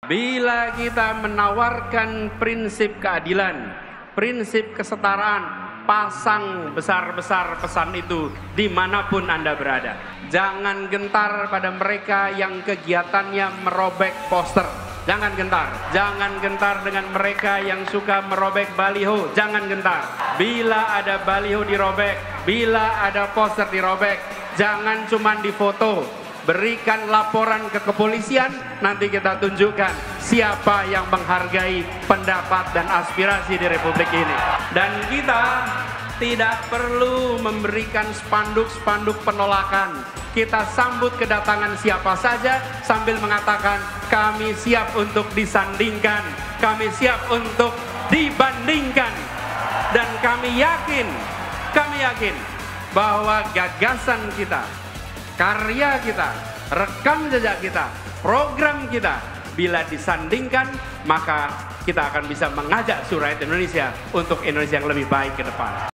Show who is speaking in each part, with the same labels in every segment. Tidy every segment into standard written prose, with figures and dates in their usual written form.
Speaker 1: Bila kita menawarkan prinsip keadilan, prinsip kesetaraan, pasang besar-besar pesan itu dimanapun Anda berada. Jangan gentar pada mereka yang kegiatannya merobek poster. Jangan gentar. Jangan gentar dengan mereka yang suka merobek baliho. Jangan gentar. Bila ada baliho dirobek, bila ada poster dirobek, jangan cuma difoto. Berikan laporan ke kepolisian, nanti kita tunjukkan siapa yang menghargai pendapat dan aspirasi di Republik ini. Dan kita tidak perlu memberikan spanduk-spanduk penolakan. Kita sambut kedatangan siapa saja sambil mengatakan kami siap untuk disandingkan, kami siap untuk dibandingkan. Dan kami yakin bahwa gagasan kita, karya kita, rekam jejak kita, program kita, bila disandingkan, maka kita akan bisa mengajak seluruh rakyat Indonesia untuk Indonesia yang lebih baik ke depan.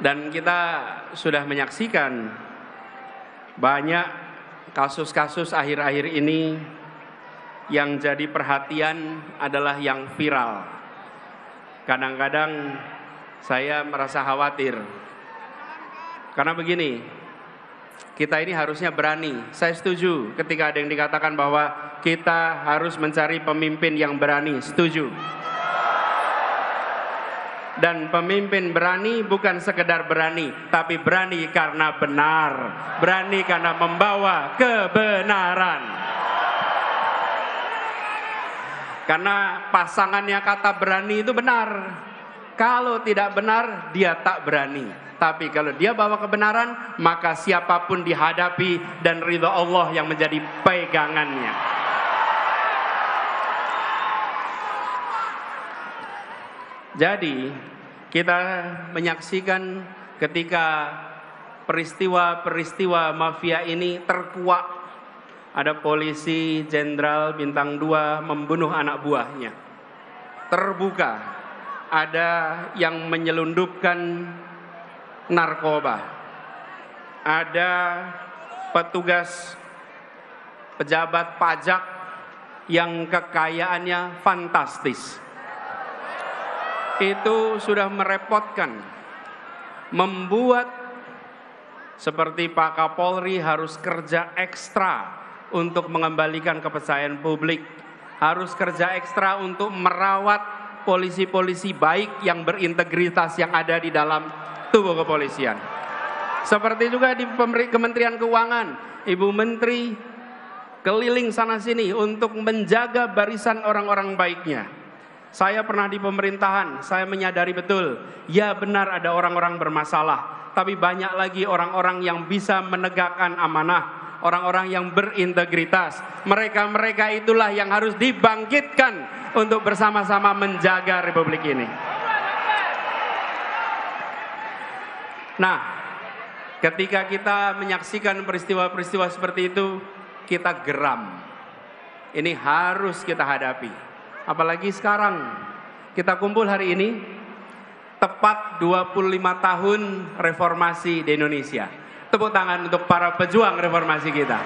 Speaker 1: Dan kita sudah menyaksikan banyak kasus-kasus akhir-akhir ini yang jadi perhatian adalah yang viral. Kadang-kadang saya merasa khawatir. Karena begini, kita ini harusnya berani. Saya setuju ketika ada yang dikatakan bahwa kita harus mencari pemimpin yang berani. Setuju. Dan pemimpin berani bukan sekedar berani, tapi berani karena benar, berani karena membawa kebenaran. Karena pasangannya kata berani itu benar. Kalau tidak benar, dia tak berani. Tapi kalau dia bawa kebenaran, maka siapapun dihadapi dan ridha Allah yang menjadi pegangannya. Jadi kita menyaksikan ketika peristiwa-peristiwa mafia ini terkuak. Ada polisi jenderal bintang 2 membunuh anak buahnya. Terbuka. Ada yang menyelundupkan narkoba. Ada petugas pejabat pajak yang kekayaannya fantastis. Itu sudah merepotkan, membuat seperti Pak Kapolri harus kerja ekstra untuk mengembalikan kepercayaan publik, harus kerja ekstra untuk merawat polisi-polisi baik yang berintegritas yang ada di dalam tubuh kepolisian. Seperti juga di Kementerian Keuangan, Ibu Menteri keliling sana sini untuk menjaga barisan orang-orang baiknya. Saya pernah di pemerintahan, saya menyadari betul, ya benar ada orang-orang bermasalah, tapi banyak lagi orang-orang yang bisa menegakkan amanah, orang-orang yang berintegritas. Mereka-mereka itulah yang harus dibangkitkan untuk bersama-sama menjaga Republik ini. Nah, ketika kita menyaksikan peristiwa-peristiwa seperti itu, kita geram. Ini harus kita hadapi. Apalagi sekarang kita kumpul hari ini tepat 25 tahun reformasi di Indonesia. Tepuk tangan untuk para pejuang reformasi kita.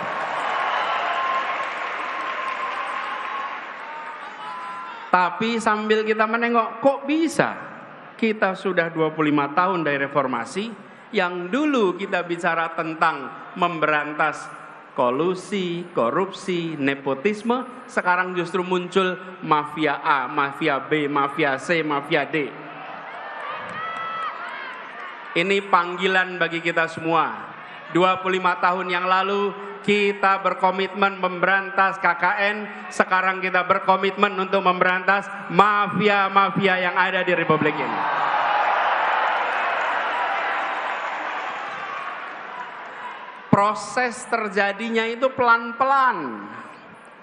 Speaker 1: Tapi sambil kita menengok, kok bisa kita sudah 25 tahun dari reformasi, yang dulu kita bicara tentang memberantas kolusi, korupsi, nepotisme, sekarang justru muncul mafia A, mafia B, mafia C, mafia D. Ini panggilan bagi kita semua. 25 tahun yang lalu kita berkomitmen memberantas KKN, sekarang kita berkomitmen untuk memberantas mafia-mafia yang ada di Republik ini. Proses terjadinya itu pelan-pelan.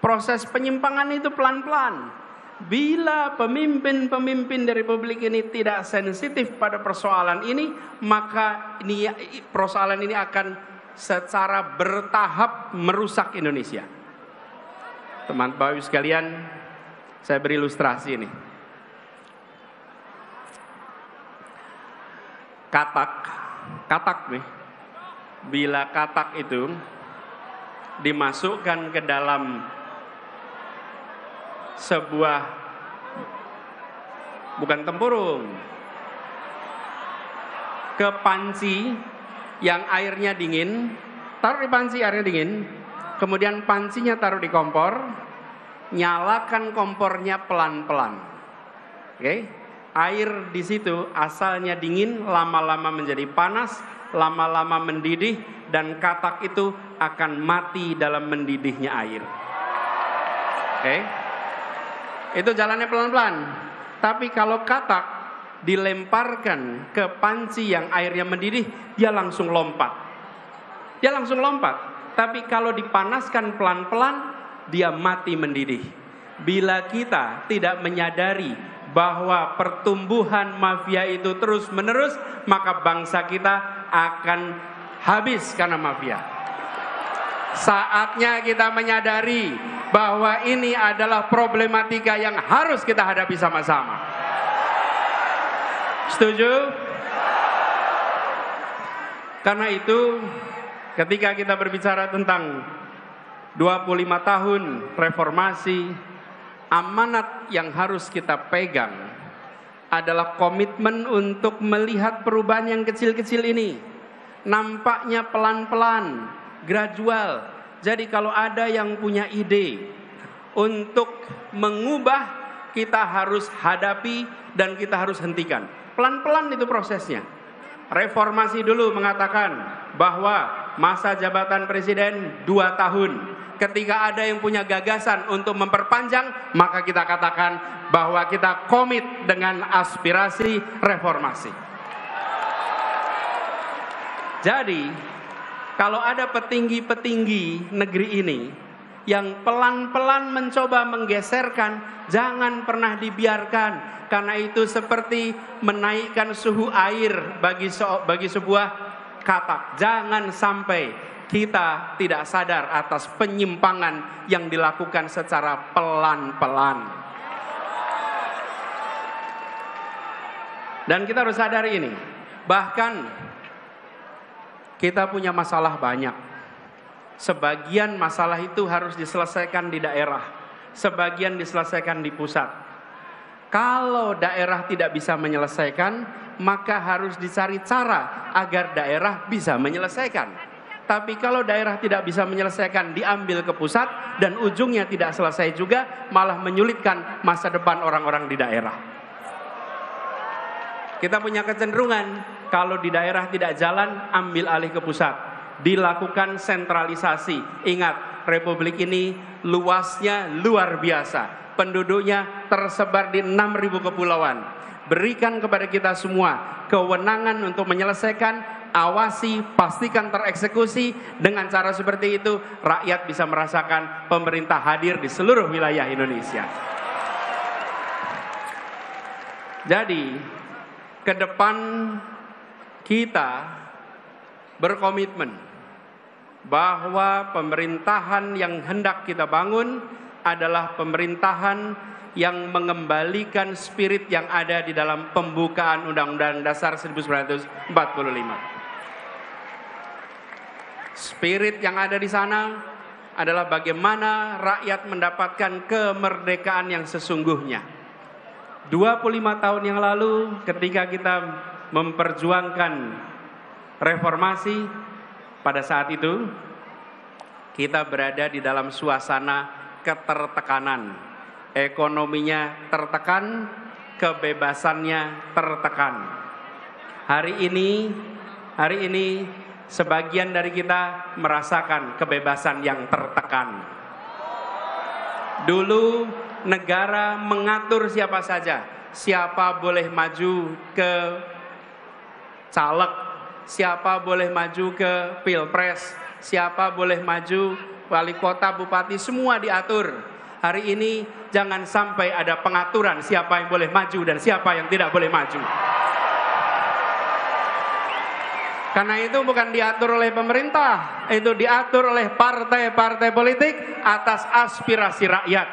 Speaker 1: Proses penyimpangan itu pelan-pelan. Bila pemimpin-pemimpin dari Republik ini tidak sensitif pada persoalan ini, maka persoalan ini akan secara bertahap merusak Indonesia. Teman-teman sekalian, saya beri ilustrasi ini. Katak nih. Bila katak itu dimasukkan ke dalam sebuah, bukan tempurung, ke panci yang airnya dingin, taruh di panci airnya dingin, kemudian pancinya taruh di kompor, nyalakan kompornya pelan-pelan. Oke? Air di situ asalnya dingin, lama-lama menjadi panas, lama-lama mendidih, dan katak itu akan mati dalam mendidihnya air. Oke? Itu jalannya pelan-pelan. Tapi kalau katak dilemparkan ke panci yang airnya mendidih, dia langsung lompat. Dia langsung lompat. Tapi kalau dipanaskan pelan-pelan, dia mati mendidih. Bila kita tidak menyadari bahwa pertumbuhan mafia itu terus-menerus, maka bangsa kita akan habis karena mafia. Saatnya kita menyadari bahwa ini adalah problematika yang harus kita hadapi sama-sama. Setuju? Karena itu, ketika kita berbicara tentang 25 tahun reformasi, amanat yang harus kita pegang adalah komitmen untuk melihat perubahan yang kecil-kecil ini. Nampaknya pelan-pelan, gradual. Jadi kalau ada yang punya ide untuk mengubah, kita harus hadapi dan kita harus hentikan. Pelan-pelan itu prosesnya. Reformasi dulu mengatakan bahwa masa jabatan presiden 2 tahun. Ketika ada yang punya gagasan untuk memperpanjang, maka kita katakan bahwa kita komit dengan aspirasi reformasi. Jadi, kalau ada petinggi-petinggi negeri ini yang pelan-pelan mencoba menggeserkan, jangan pernah dibiarkan. Karena itu seperti menaikkan suhu air bagi sebuah katak. Jangan sampai kita tidak sadar atas penyimpangan yang dilakukan secara pelan-pelan. Dan kita harus sadari ini. Bahkan kita punya masalah banyak. Sebagian masalah itu harus diselesaikan di daerah, sebagian diselesaikan di pusat. Kalau daerah tidak bisa menyelesaikan, maka harus dicari cara agar daerah bisa menyelesaikan. Tapi kalau daerah tidak bisa menyelesaikan, diambil ke pusat dan ujungnya tidak selesai juga, malah menyulitkan masa depan orang-orang di daerah. Kita punya kecenderungan kalau di daerah tidak jalan, ambil alih ke pusat. Dilakukan sentralisasi. Ingat, Republik ini luasnya luar biasa. Penduduknya tersebar di 6.000 kepulauan. Berikan kepada kita semua kewenangan untuk menyelesaikan awasi, pastikan tereksekusi. Dengan cara seperti itu, rakyat bisa merasakan pemerintah hadir di seluruh wilayah Indonesia. Jadi, ke depan kita berkomitmen bahwa pemerintahan yang hendak kita bangun adalah pemerintahan yang mengembalikan spirit yang ada di dalam pembukaan Undang-Undang Dasar 1945. Spirit yang ada di sana adalah bagaimana rakyat mendapatkan kemerdekaan yang sesungguhnya. 25 tahun yang lalu ketika kita memperjuangkan reformasi, pada saat itu kita berada di dalam suasana ketertekanan. Ekonominya tertekan, kebebasannya tertekan. Hari ini sebagian dari kita merasakan kebebasan yang tertekan. Dulu negara mengatur siapa saja, siapa boleh maju ke caleg, siapa boleh maju ke pilpres, siapa boleh maju wali kota, bupati, semua diatur. Hari ini jangan sampai ada pengaturan siapa yang boleh maju dan siapa yang tidak boleh maju. Karena itu bukan diatur oleh pemerintah, itu diatur oleh partai-partai politik atas aspirasi rakyat.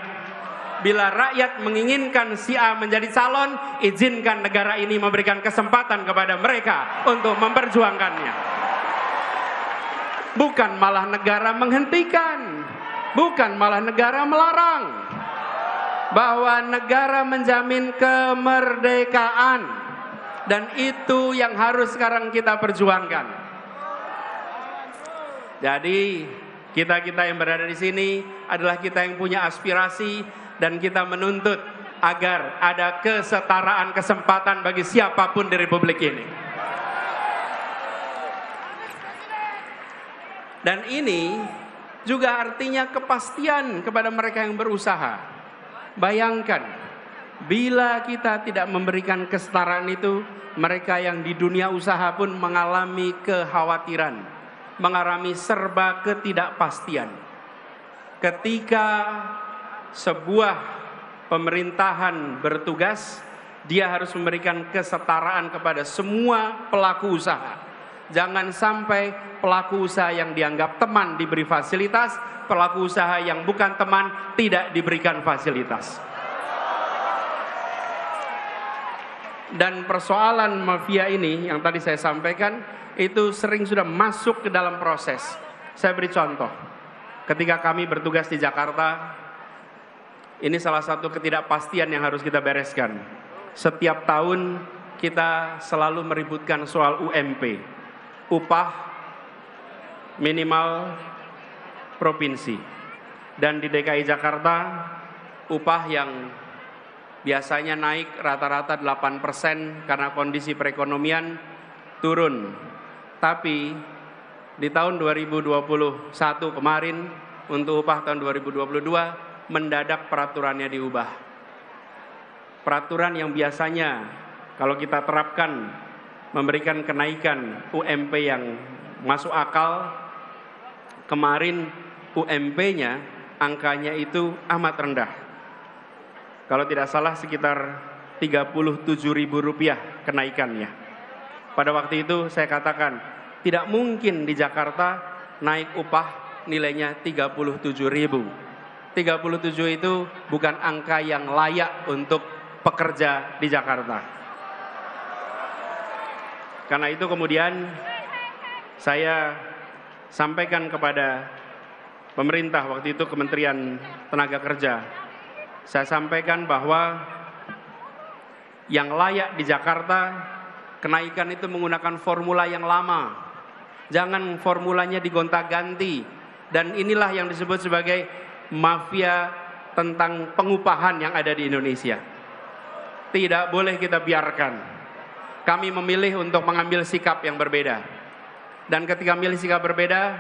Speaker 1: Bila rakyat menginginkan si A menjadi calon, izinkan negara ini memberikan kesempatan kepada mereka untuk memperjuangkannya. Bukan malah negara menghentikan, bukan malah negara melarang. Bahwa negara menjamin kemerdekaan, dan itu yang harus sekarang kita perjuangkan. Jadi kita yang berada di sini adalah kita yang punya aspirasi. Dan kita menuntut agar ada kesetaraan kesempatan bagi siapapun di Republik ini. Dan ini juga artinya kepastian kepada mereka yang berusaha. Bayangkan, bila kita tidak memberikan kesetaraan itu, mereka yang di dunia usaha pun mengalami kekhawatiran, mengalami serba ketidakpastian. Ketika sebuah pemerintahan bertugas, dia harus memberikan kesetaraan kepada semua pelaku usaha. Jangan sampai pelaku usaha yang dianggap teman diberi fasilitas, pelaku usaha yang bukan teman tidak diberikan fasilitas. Dan persoalan mafia ini yang tadi saya sampaikan, itu sering sudah masuk ke dalam proses. Saya beri contoh. Ketika kami bertugas di Jakarta, ini salah satu ketidakpastian yang harus kita bereskan. Setiap tahun kita selalu meributkan soal UMP, upah minimal provinsi. Dan di DKI Jakarta, upah yang biasanya naik rata-rata 8% karena kondisi perekonomian turun. Tapi di tahun 2021 kemarin, untuk upah tahun 2022, mendadak peraturannya diubah. Peraturan yang biasanya kalau kita terapkan memberikan kenaikan UMP yang masuk akal, kemarin UMP-nya angkanya itu amat rendah. Kalau tidak salah sekitar Rp37.000 kenaikannya. Pada waktu itu saya katakan, tidak mungkin di Jakarta naik upah nilainya 37.000. 37 itu bukan angka yang layak untuk pekerja di Jakarta. Karena itu kemudian saya sampaikan kepada pemerintah waktu itu, Kementerian Tenaga Kerja. Saya sampaikan bahwa yang layak di Jakarta, kenaikan itu menggunakan formula yang lama. Jangan formulanya digonta-ganti. Dan inilah yang disebut sebagai mafia tentang pengupahan yang ada di Indonesia. Tidak boleh kita biarkan. Kami memilih untuk mengambil sikap yang berbeda. Dan ketika memilih sikap berbeda,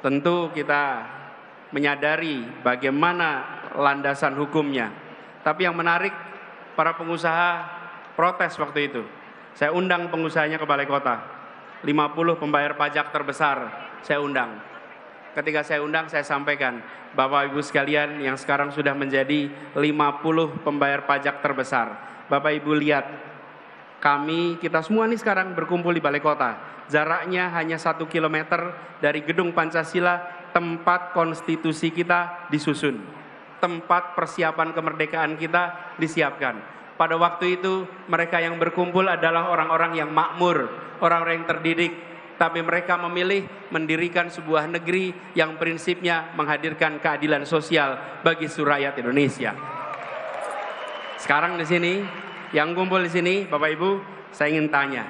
Speaker 1: tentu kita menyadari bagaimana landasan hukumnya. Tapi yang menarik, para pengusaha protes waktu itu. Saya undang pengusahanya ke Balai Kota. 50 pembayar pajak terbesar saya undang. Ketika saya undang, saya sampaikan, Bapak Ibu sekalian yang sekarang sudah menjadi 50 pembayar pajak terbesar. Bapak Ibu lihat, kita semua nih sekarang berkumpul di Balai Kota. Jaraknya hanya 1 kilometer dari Gedung Pancasila, tempat konstitusi kita disusun. Tempat persiapan kemerdekaan kita disiapkan. Pada waktu itu mereka yang berkumpul adalah orang-orang yang makmur, orang-orang yang terdidik. Tapi mereka memilih mendirikan sebuah negeri yang prinsipnya menghadirkan keadilan sosial bagi seluruh rakyat Indonesia. Sekarang di sini, yang kumpul di sini, Bapak Ibu, saya ingin tanya.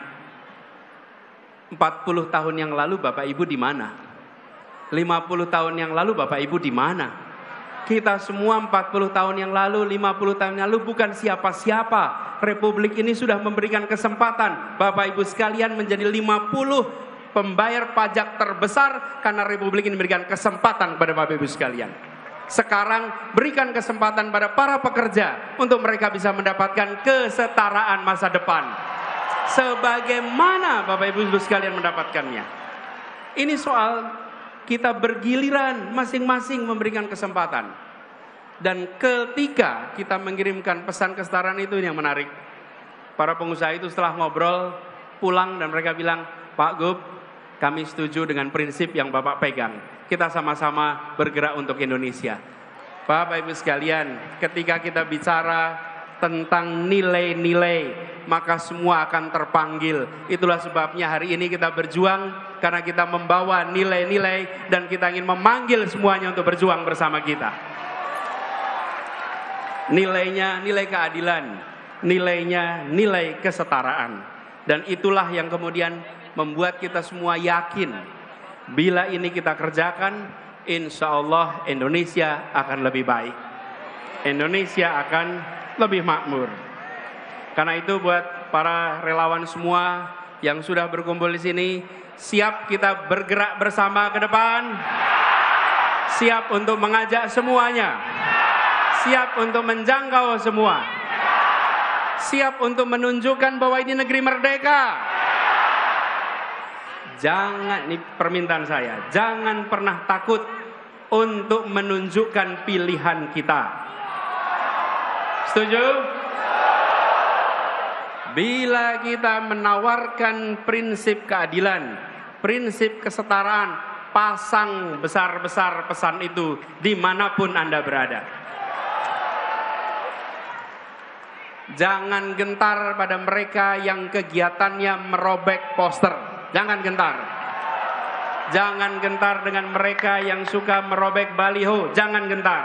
Speaker 1: 40 tahun yang lalu Bapak Ibu di mana? 50 tahun yang lalu Bapak Ibu di mana? Kita semua 40 tahun yang lalu, 50 tahun yang lalu bukan siapa-siapa. Republik ini sudah memberikan kesempatan Bapak Ibu sekalian menjadi 50 pembayar pajak terbesar karena Republik ini memberikan kesempatan kepada Bapak Ibu sekalian. Sekarang berikan kesempatan pada para pekerja untuk mereka bisa mendapatkan kesetaraan masa depan. Sebagaimana Bapak Ibu sekalian mendapatkannya. Ini soal kita bergiliran masing-masing memberikan kesempatan. Dan ketika kita mengirimkan pesan kesetaraan itu yang menarik. Para pengusaha itu setelah ngobrol pulang dan mereka bilang, Pak Gub, kami setuju dengan prinsip yang Bapak pegang. Kita sama-sama bergerak untuk Indonesia. Bapak Ibu sekalian, ketika kita bicara tentang nilai-nilai, maka semua akan terpanggil. Itulah sebabnya hari ini kita berjuang, karena kita membawa nilai-nilai dan kita ingin memanggil semuanya untuk berjuang bersama kita. Nilainya nilai keadilan, nilainya nilai kesetaraan. Dan itulah yang kemudian membuat kita semua yakin, bila ini kita kerjakan, insya Allah Indonesia akan lebih baik. Indonesia akan lebih makmur. Karena itu buat para relawan semua yang sudah berkumpul di sini, siap kita bergerak bersama ke depan? Siap untuk mengajak semuanya? Siap untuk menjangkau semua? Siap untuk menunjukkan bahwa ini negeri merdeka? Jangan, ini permintaan saya, jangan pernah takut untuk menunjukkan pilihan kita. Setuju? Bila kita menawarkan prinsip keadilan, prinsip kesetaraan, pasang besar-besar pesan itu dimanapun Anda berada. Jangan gentar pada mereka yang kegiatannya merobek poster. Jangan gentar. Jangan gentar dengan mereka yang suka merobek baliho. Jangan gentar.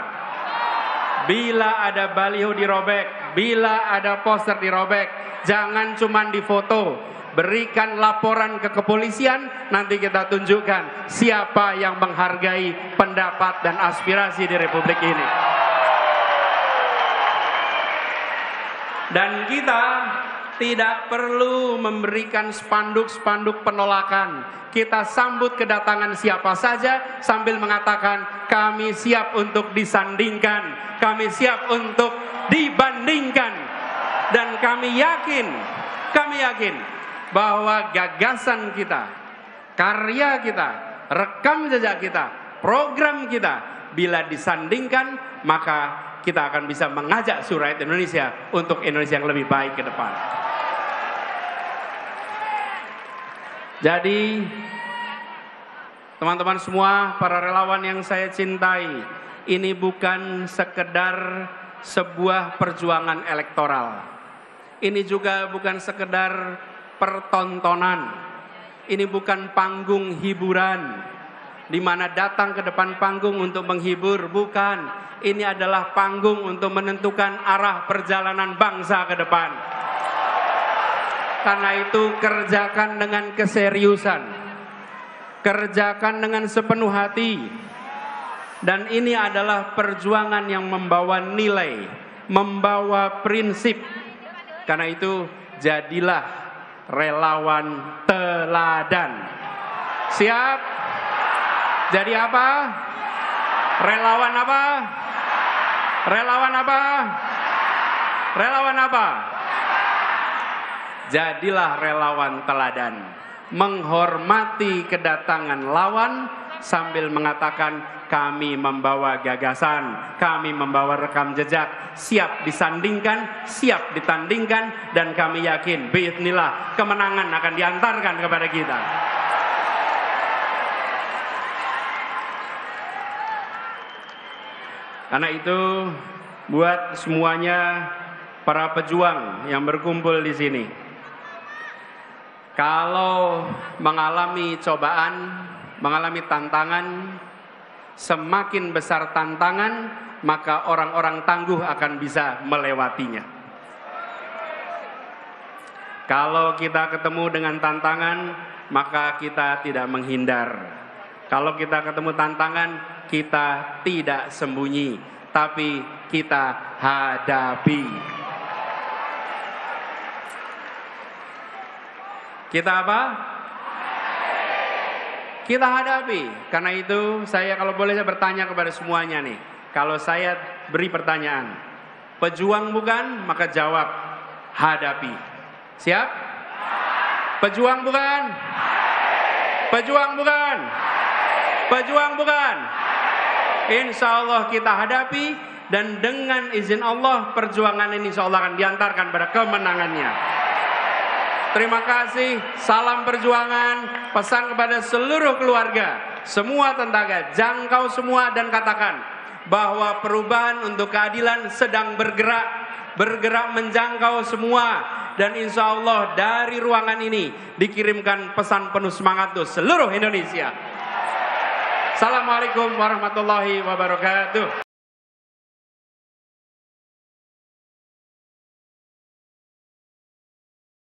Speaker 1: Bila ada baliho dirobek, bila ada poster dirobek, jangan cuma difoto. Berikan laporan ke kepolisian, nanti kita tunjukkan siapa yang menghargai pendapat dan aspirasi di Republik ini. Dan kita tidak perlu memberikan spanduk-spanduk penolakan. Kita sambut kedatangan siapa saja sambil mengatakan kami siap untuk disandingkan, kami siap untuk dibandingkan. Dan kami yakin bahwa gagasan kita, karya kita, rekam jejak kita, program kita, bila disandingkan maka kita akan bisa mengajak seluruh rakyat Indonesia untuk Indonesia yang lebih baik ke depan. Jadi, teman-teman semua, para relawan yang saya cintai, ini bukan sekedar sebuah perjuangan elektoral. Ini juga bukan sekedar pertontonan. Ini bukan panggung hiburan, di mana datang ke depan panggung untuk menghibur, bukan. Ini adalah panggung untuk menentukan arah perjalanan bangsa ke depan. Karena itu kerjakan dengan keseriusan, kerjakan dengan sepenuh hati. Dan ini adalah perjuangan yang membawa nilai, membawa prinsip. Karena itu jadilah relawan teladan. Siap? Jadi apa? Relawan apa? Relawan apa? Relawan apa? Jadilah relawan teladan. menghormati kedatangan lawan sambil mengatakan kami membawa gagasan, kami membawa rekam jejak, siap disandingkan, siap ditandingkan, dan kami yakin biidznillah kemenangan akan diantarkan kepada kita. Karena itu buat semuanya para pejuang yang berkumpul di sini, kalau mengalami cobaan, mengalami tantangan, semakin besar tantangan, maka orang-orang tangguh akan bisa melewatinya. Kalau kita ketemu dengan tantangan, maka kita tidak menghindar. Kalau kita ketemu tantangan, kita tidak sembunyi, tapi kita hadapi. Kita apa? Kita hadapi. Karena itu saya kalau boleh saya bertanya kepada semuanya nih. Kalau saya beri pertanyaan, pejuang bukan? Maka jawab, hadapi. Siap? Pejuang bukan? Pejuang bukan? Pejuang bukan? Insya Allah kita hadapi, dan dengan izin Allah perjuangan ini insya Allah akan diantarkan pada kemenangannya. Terima kasih, salam perjuangan, pesan kepada seluruh keluarga, semua tentaga, jangkau semua dan katakan bahwa perubahan untuk keadilan sedang bergerak menjangkau semua, dan insya Allah dari ruangan ini dikirimkan pesan penuh semangat untuk seluruh Indonesia. Assalamualaikum warahmatullahi wabarakatuh.